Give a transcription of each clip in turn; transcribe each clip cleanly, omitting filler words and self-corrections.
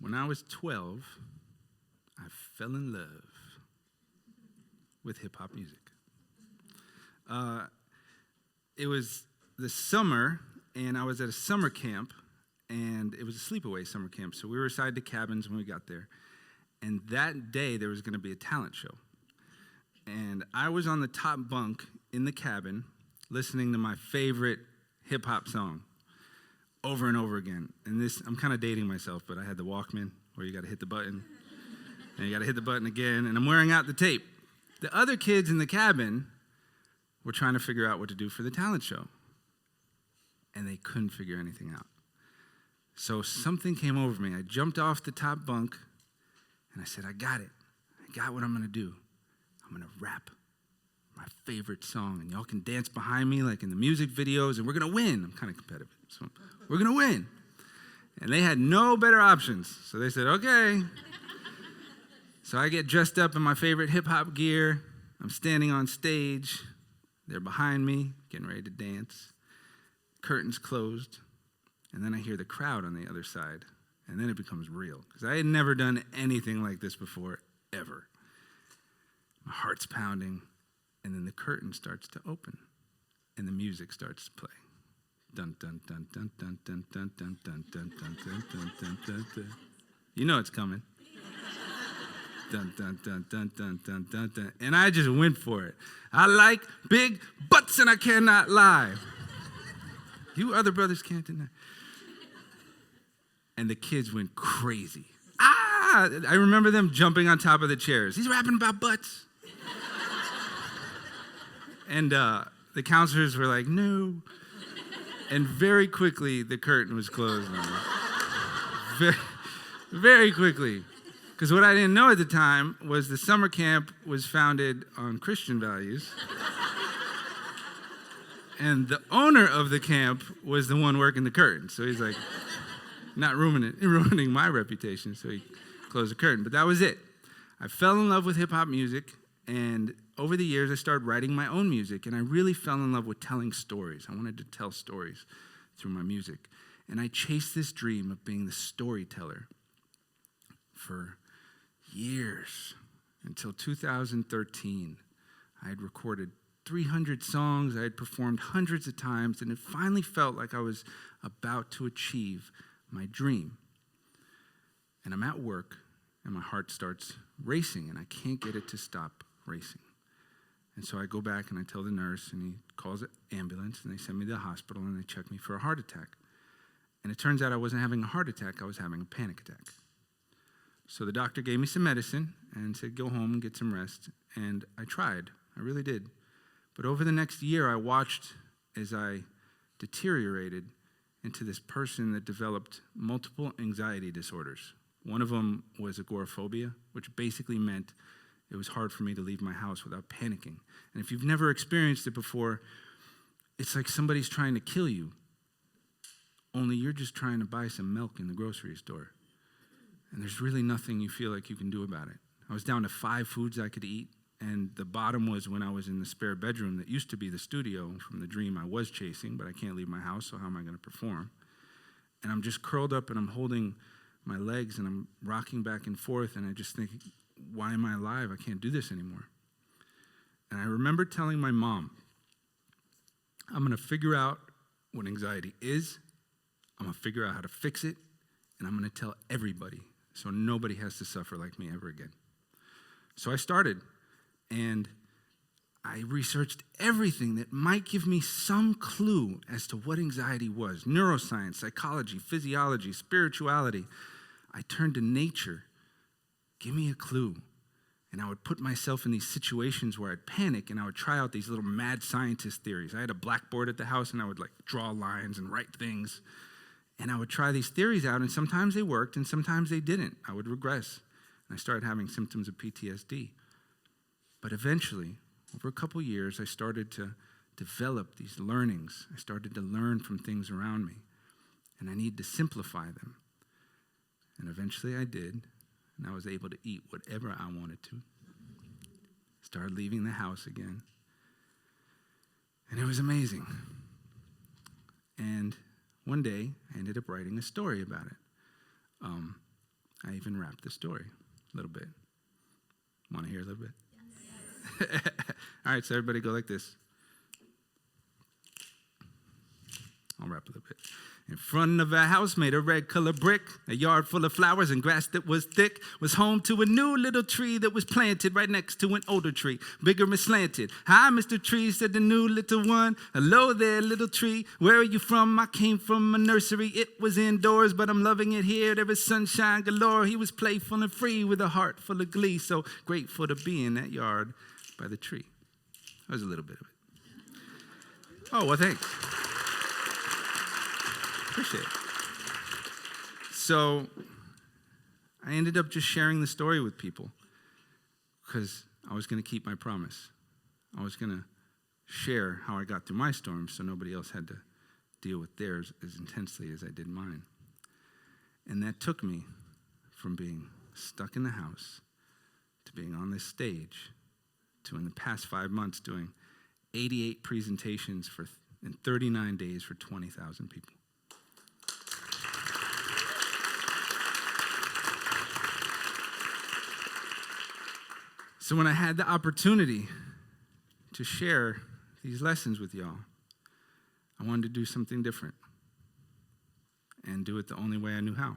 When I was 12, I fell in love with hip-hop music. It was the summer, and I was at a summer camp, and it was a sleepaway summer camp, so we were assigned to cabins when we got there. And that day, there was going to be a talent show. And I was on the top bunk in the cabin listening to my favorite hip-hop song over and over again. And this, I'm kind of dating myself, but I had the Walkman where you got to hit the button, and you got to hit the button again, and I'm wearing out the tape. The other kids in the cabin were trying to figure out what to do for the talent show, and they couldn't figure anything out. So something came over me. I jumped off the top bunk, and I said, I got it. I got what I'm going to do. I'm going to rap my favorite song, and y'all can dance behind me like in the music videos, and we're going to win. I'm kind of competitive, so we're going to win. And they had no better options, so they said, okay. So I get dressed up in my favorite hip-hop gear. I'm standing on stage. They're behind me, getting ready to dance. Curtains closed, and then I hear the crowd on the other side, and then it becomes real, because I had never done anything like this before, ever. My heart's pounding, and then the curtain starts to open, and the music starts to play. Dun dun dun dun dun dun dun dun dun dun dun dun dun dun dun dun. You know it's coming. Dun dun dun dun dun dun dun dun. And I just went for it. I like big butts, and I cannot lie. You other brothers can't deny. And the kids went crazy. I remember them jumping on top of the chairs. He's rapping about butts. And the counselors were like, no. And very quickly, the curtain was closed on me. Very, very quickly. Because what I didn't know at the time was the summer camp was founded on Christian values. And the owner of the camp was the one working the curtain. So he's like, not ruining my reputation. So he closed the curtain. But that was it. I fell in love with hip-hop music. And over the years, I started writing my own music. And I really fell in love with telling stories. I wanted to tell stories through my music. And I chased this dream of being the storyteller for years, until 2013. I had recorded 300 songs, I had performed hundreds of times, and it finally felt like I was about to achieve my dream. And I'm at work, and my heart starts racing, and I can't get it to stop racing. And so I go back, and I tell the nurse, and he calls an ambulance, and they send me to the hospital, and they check me for a heart attack. And it turns out I wasn't having a heart attack, I was having a panic attack. So the doctor gave me some medicine and said, go home and get some rest. And I tried. I really did. But over the next year, I watched as I deteriorated into this person that developed multiple anxiety disorders. One of them was agoraphobia, which basically meant it was hard for me to leave my house without panicking. And if you've never experienced it before, it's like somebody's trying to kill you, only you're just trying to buy some milk in the grocery store. And there's really nothing you feel like you can do about it. I was down to 5 foods I could eat, and the bottom was when I was in the spare bedroom that used to be the studio from the dream I was chasing, but I can't leave my house, so how am I going to perform? And I'm just curled up, and I'm holding my legs, and I'm rocking back and forth, and I just think, why am I alive? I can't do this anymore. And I remember telling my mom, I'm going to figure out what anxiety is, I'm going to figure out how to fix it, and I'm going to tell everybody, so nobody has to suffer like me ever again. So I started, and I researched everything that might give me some clue as to what anxiety was. Neuroscience, psychology, physiology, spirituality. I turned to nature. Give me a clue. And I would put myself in these situations where I'd panic, and I would try out these little mad scientist theories. I had a blackboard at the house, and I would draw lines and write things. And I would try these theories out, and sometimes they worked, and sometimes they didn't. I would regress, and I started having symptoms of PTSD. But eventually, over a couple years, I started to develop these learnings. I started to learn from things around me, and I needed to simplify them. And eventually I did, and I was able to eat whatever I wanted to. Started leaving the house again, and it was amazing. And one day, I ended up writing a story about it. I even wrapped the story a little bit. Want to hear a little bit? Yes. All right, so everybody go like this. I'll wrap a little bit. In front of a house made of red color brick, a yard full of flowers and grass that was thick, was home to a new little tree that was planted right next to an older tree, bigger and slanted. Hi, Mr. Tree, said the new little one. Hello there, little tree. Where are you from? I came from a nursery. It was indoors, but I'm loving it here. There is sunshine galore. He was playful and free with a heart full of glee, so grateful to be in that yard by the tree. That was a little bit of it. Oh, well, thanks. Appreciate it. So I ended up just sharing the story with people because I was going to keep my promise. I was going to share how I got through my storm so nobody else had to deal with theirs as intensely as I did mine. And that took me from being stuck in the house to being on this stage to, in the past 5 months, doing 88 presentations in 39 days for 20,000 people. So when I had the opportunity to share these lessons with y'all, I wanted to do something different and do it the only way I knew how.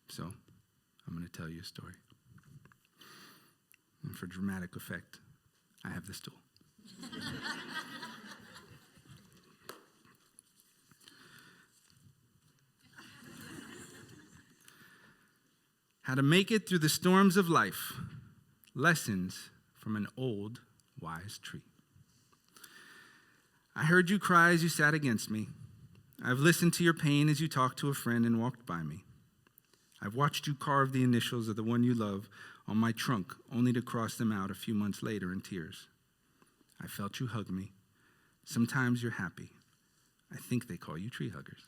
So I'm going to tell you a story. And for dramatic effect, I have this tool. How to make it through the storms of life. Lessons from an old, wise tree. I heard you cry as you sat against me. I've listened to your pain as you talked to a friend and walked by me. I've watched you carve the initials of the one you love on my trunk, only to cross them out a few months later in tears. I felt you hug me. Sometimes you're happy. I think they call you tree huggers.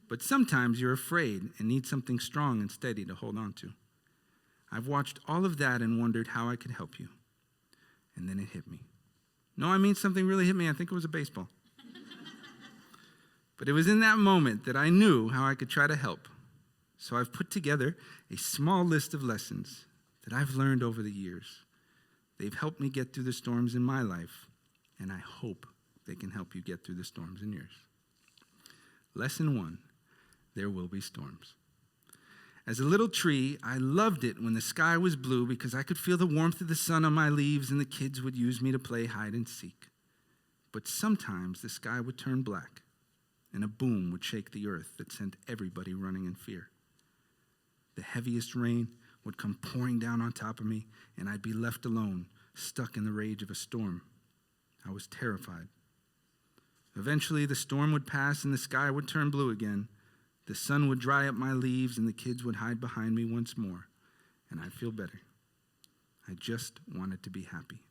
But sometimes you're afraid and need something strong and steady to hold on to. I've watched all of that and wondered how I could help you. And then it hit me. No, I mean something really hit me. I think it was a baseball. But it was in that moment that I knew how I could try to help. So I've put together a small list of lessons that I've learned over the years. They've helped me get through the storms in my life, and I hope they can help you get through the storms in yours. Lesson 1, there will be storms. As a little tree, I loved it when the sky was blue because I could feel the warmth of the sun on my leaves and the kids would use me to play hide and seek. But sometimes the sky would turn black and a boom would shake the earth that sent everybody running in fear. The heaviest rain would come pouring down on top of me and I'd be left alone, stuck in the rage of a storm. I was terrified. Eventually the storm would pass and the sky would turn blue again. The sun would dry up my leaves and the kids would hide behind me once more, and I'd feel better. I just wanted to be happy.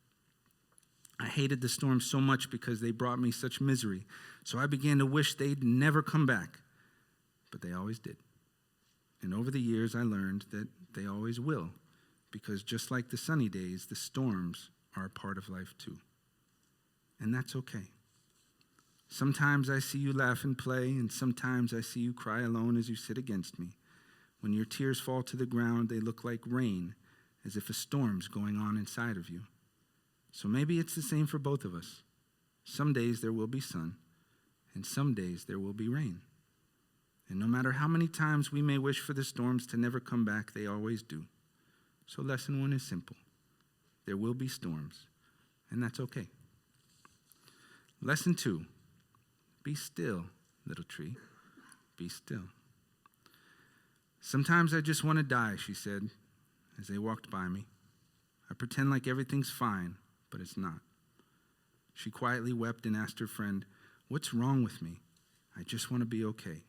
I hated the storms so much because they brought me such misery, so I began to wish they'd never come back, but they always did. And over the years, I learned that they always will, because just like the sunny days, the storms are a part of life too. And that's okay. Sometimes I see you laugh and play, and sometimes I see you cry alone as you sit against me. When your tears fall to the ground, they look like rain, as if a storm's going on inside of you. So maybe it's the same for both of us. Some days there will be sun, and some days there will be rain. And no matter how many times we may wish for the storms to never come back, they always do. So lesson 1 is simple. There will be storms, and that's okay. Lesson 2. Be still, little tree. Be still. Sometimes I just want to die, she said, as they walked by me. I pretend like everything's fine, but it's not. She quietly wept and asked her friend, "What's wrong with me? I just want to be okay."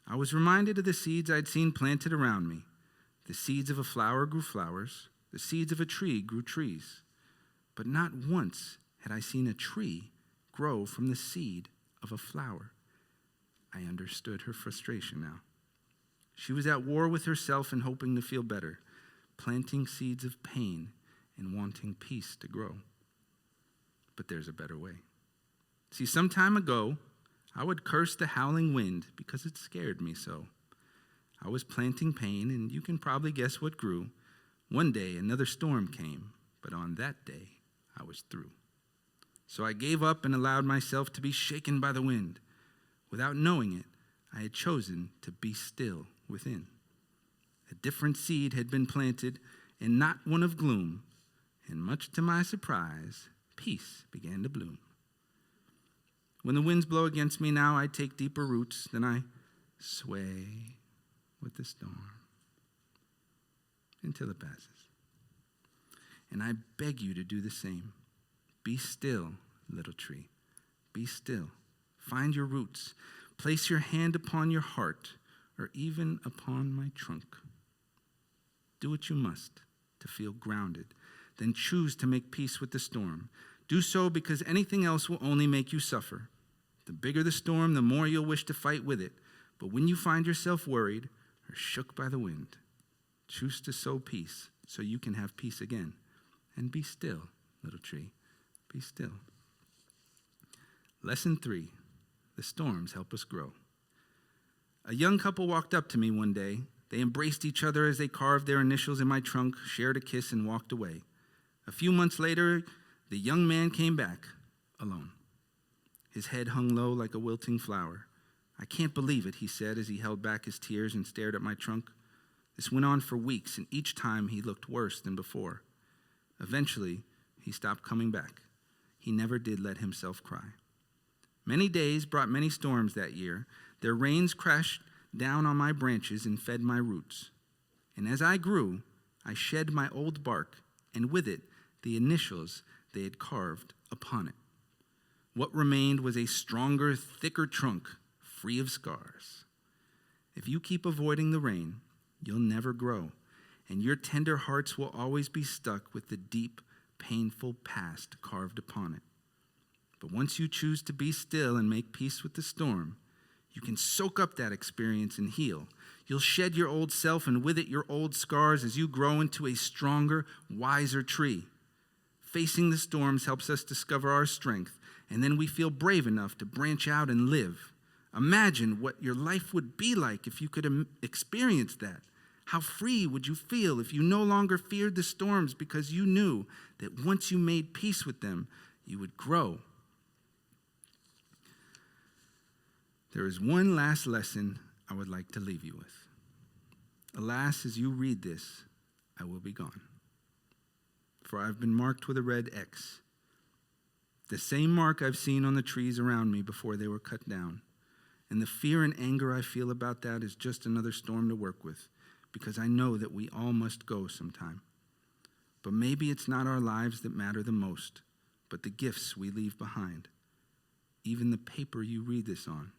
I was reminded of the seeds I'd seen planted around me. The seeds of a flower grew flowers. The seeds of a tree grew trees. But not once had I seen a tree grow from the seed of a flower. I understood her frustration now. She was at war with herself and hoping to feel better, planting seeds of pain and wanting peace to grow. But there's a better way. See, some time ago, I would curse the howling wind because it scared me so. I was planting pain, and you can probably guess what grew. One day, another storm came, but on that day, I was through. So I gave up and allowed myself to be shaken by the wind. Without knowing it, I had chosen to be still within. A different seed had been planted, and not one of gloom, and much to my surprise, peace began to bloom. When the winds blow against me now, I take deeper roots, then I sway with the storm until it passes. And I beg you to do the same. Be still, little tree. Be still. Find your roots. Place your hand upon your heart, or even upon my trunk. Do what you must to feel grounded. Then choose to make peace with the storm. Do so because anything else will only make you suffer. The bigger the storm, the more you'll wish to fight with it. But when you find yourself worried or shook by the wind, choose to sow peace so you can have peace again. And be still, little tree. Be still. Lesson 3, the storms help us grow. A young couple walked up to me one day. They embraced each other as they carved their initials in my trunk, shared a kiss, and walked away. A few months later, the young man came back alone. His head hung low like a wilting flower. I can't believe it, he said as he held back his tears and stared at my trunk. This went on for weeks, and each time he looked worse than before. Eventually, he stopped coming back. He never did let himself cry. Many days brought many storms that year. Their rains crashed down on my branches and fed my roots. And as I grew, I shed my old bark, and with it, the initials they had carved upon it. What remained was a stronger, thicker trunk, free of scars. If you keep avoiding the rain, you'll never grow, and your tender hearts will always be stuck with the deep, painful past carved upon it. But once you choose to be still and make peace with the storm, you can soak up that experience and heal. You'll shed your old self and with it your old scars as you grow into a stronger, wiser tree. Facing the storms helps us discover our strength, and then we feel brave enough to branch out and live. Imagine what your life would be like if you could experience that. How free would you feel if you no longer feared the storms because you knew that once you made peace with them, you would grow? There is one last lesson I would like to leave you with. Alas, as you read this, I will be gone. For I've been marked with a red X. The same mark I've seen on the trees around me before they were cut down. And the fear and anger I feel about that is just another storm to work with, because I know that we all must go sometime. But maybe it's not our lives that matter the most, but the gifts we leave behind. Even the paper you read this on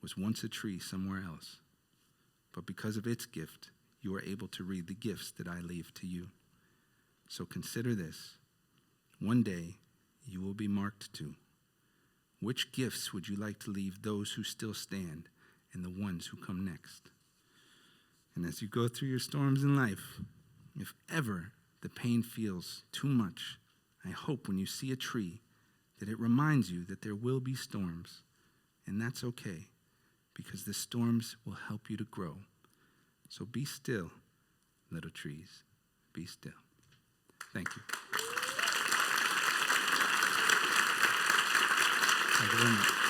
was once a tree somewhere else. But because of its gift, you are able to read the gifts that I leave to you. So consider this. One day, you will be marked too. Which gifts would you like to leave those who still stand and the ones who come next? And as you go through your storms in life, if ever the pain feels too much, I hope when you see a tree that it reminds you that there will be storms. And that's okay, because the storms will help you to grow. So be still, little trees. Be still. Thank you. Thank you very much.